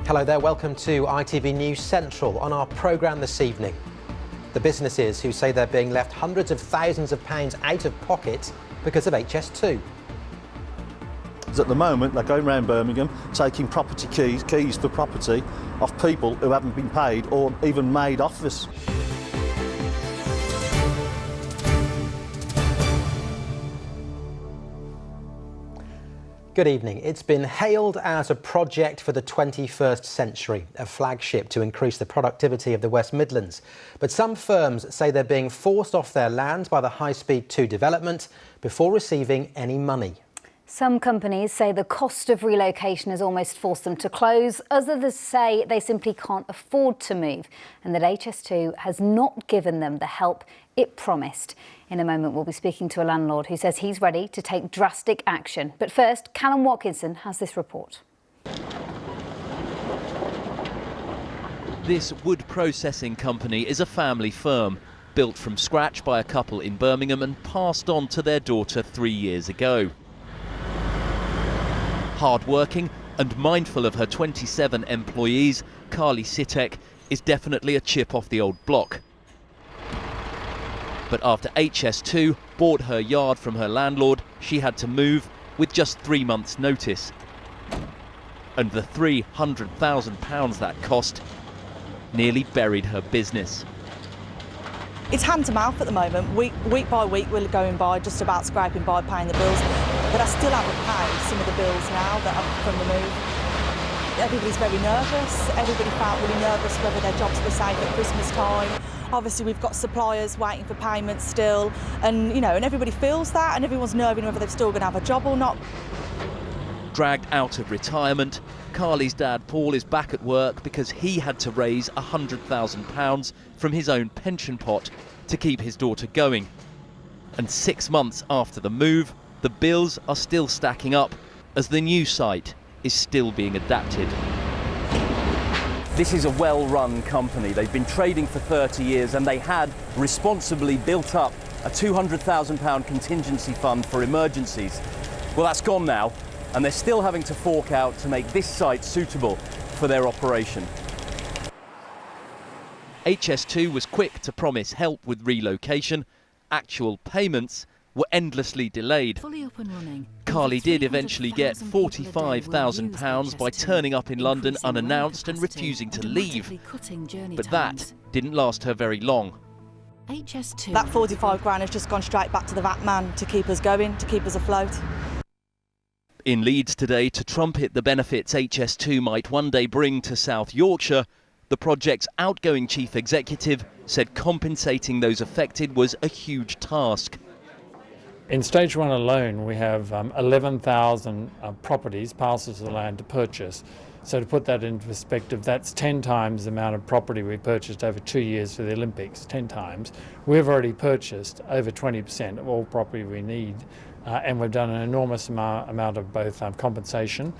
Hello there, welcome to ITV News Central. On our programme this evening, the businesses who say they're being left hundreds of thousands of pounds out of pocket because of HS2. At the moment, they're going around Birmingham taking property keys for property off people who haven't been paid or even made offers. Good evening. It's been hailed as a project for the 21st century, a flagship to increase the productivity of the West Midlands. But some firms say they're being forced off their land by the High Speed 2 development before receiving any money. Some companies say the cost of relocation has almost forced them to close. Others say they simply can't afford to move and that HS2 has not given them the help it promised. In a moment, we'll be speaking to a landlord who says he's ready to take drastic action. But first, Callum Watkinson has this report. This wood processing company is a family firm, built from scratch by a couple in Birmingham and passed on to their daughter 3 years ago. Hard-working and mindful of her 27 employees, Carly Sitek is definitely a chip off the old block. But after HS2 bought her yard from her landlord, she had to move with just 3 months' notice. And the £300,000 that cost nearly buried her business. It's hand to mouth at the moment. Week by week we're going by, just about scraping by, paying the bills. But I still haven't paid some of the bills now that are from the move. Everybody's very nervous. Everybody felt really nervous whether their jobs were safe at Christmas time. Obviously we've got suppliers waiting for payments still, and and everybody feels that, and everyone's nerving whether they're still going to have a job or not. Dragged out of retirement, Carly's dad Paul is back at work because he had to raise £100,000 from his own pension pot to keep his daughter going. And 6 months after the move, the bills are still stacking up as the new site is still being adapted. This is a well-run company. They've been trading for 30 years and they had responsibly built up a £200,000 contingency fund for emergencies. Well, that's gone now, and they're still having to fork out to make this site suitable for their operation. HS2 was quick to promise help with relocation. Actual payments were endlessly delayed. Fully up and running. Carly did eventually get £45,000 by turning up in London unannounced and refusing to leave. But that didn't last her very long. HS2. That 45 grand has just gone straight back to the VAT man to keep us going, to keep us afloat. In Leeds today, to trumpet the benefits HS2 might one day bring to South Yorkshire, the project's outgoing chief executive said compensating those affected was a huge task. In stage one alone, we have 11,000 properties, parcels of land to purchase. So to put that into perspective, that's 10 times the amount of property we purchased over 2 years for the Olympics, 10 times. We've already purchased over 20% of all property we need, and we've done an enormous amount of both compensation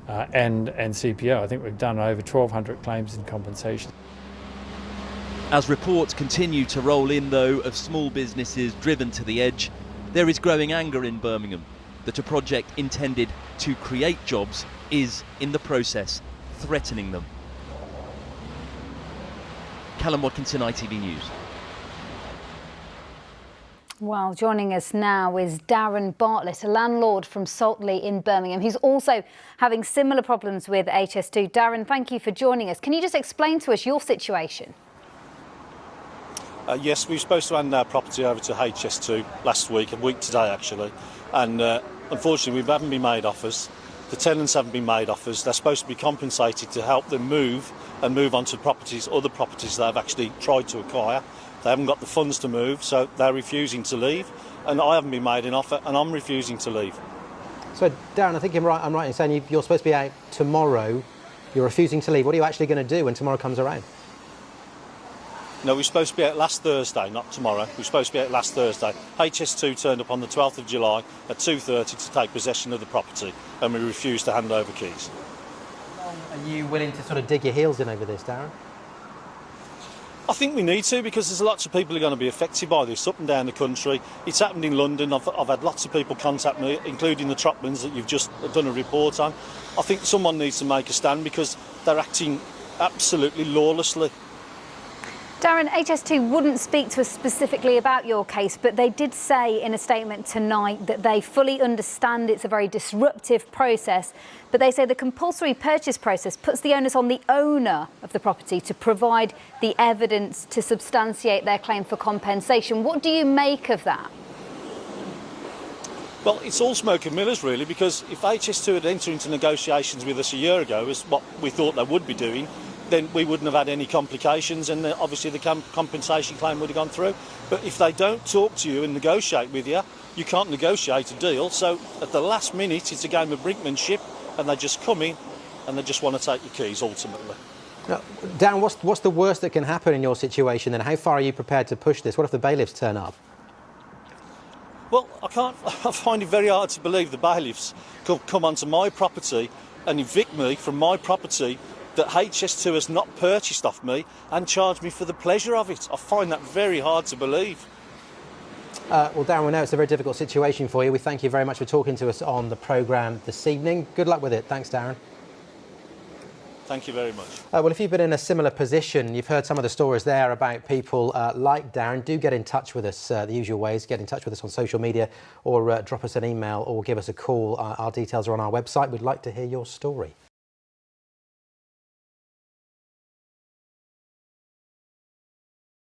and CPO. I think we've done over 1,200 claims in compensation. As reports continue to roll in, though, of small businesses driven to the edge, there is growing anger in Birmingham that a project intended to create jobs is, in the process, threatening them. Callum Watkinson, ITV News. Well, joining us now is Darren Bartlett, a landlord from Saltley in Birmingham, who's also having similar problems with HS2. Darren, thank you for joining us. Can you just explain to us your situation? Yes, we were supposed to hand our property over to HS2 last week, a week today actually, and unfortunately we haven't been made offers. The tenants haven't been made offers. They're supposed to be compensated to help them move on to properties, other properties they've actually tried to acquire. They haven't got the funds to move, so they're refusing to leave, and I haven't been made an offer, and I'm refusing to leave. So, Darren, I think I'm right in saying you're supposed to be out tomorrow. You're refusing to leave. What are you actually going to do when tomorrow comes around? No, we're supposed to be out last Thursday, not tomorrow. We're supposed to be out last Thursday. HS2 turned up on the 12th of July at 2:30 to take possession of the property, and we refused to hand over keys. Are you willing to sort of dig your heels in over this, Darren? I think we need to, because there's lots of people who are going to be affected by this up and down the country. It's happened in London. I've had lots of people contact me, including the Tropmans that you've just done a report on. I think someone needs to make a stand because they're acting absolutely lawlessly. Darren, HS2 wouldn't speak to us specifically about your case, but they did say in a statement tonight that they fully understand it's a very disruptive process, but they say the compulsory purchase process puts the onus on the owner of the property to provide the evidence to substantiate their claim for compensation. What do you make of that? Well, it's all smoke and mirrors, really, because if HS2 had entered into negotiations with us a year ago, as what we thought they would be doing, then we wouldn't have had any complications, and obviously the compensation claim would have gone through. But if they don't talk to you and negotiate with you, you can't negotiate a deal. So at the last minute, it's a game of brinkmanship, and they just come in and they just want to take your keys, ultimately. Now, Dan, what's the worst that can happen in your situation, and how far are you prepared to push this? What if the bailiffs turn up? Well, I find it very hard to believe the bailiffs could come onto my property and evict me from my property that HS2 has not purchased off me and charge me for the pleasure of it. I find that very hard to believe. Well, Darren, we know it's a very difficult situation for you. We thank you very much for talking to us on the programme this evening. Good luck with it. Thanks, Darren. Thank you very much. Well, if you've been in a similar position, you've heard some of the stories there about people like Darren, do get in touch with us. The usual ways, get in touch with us on social media, or drop us an email or give us a call. Our details are on our website. We'd like to hear your story.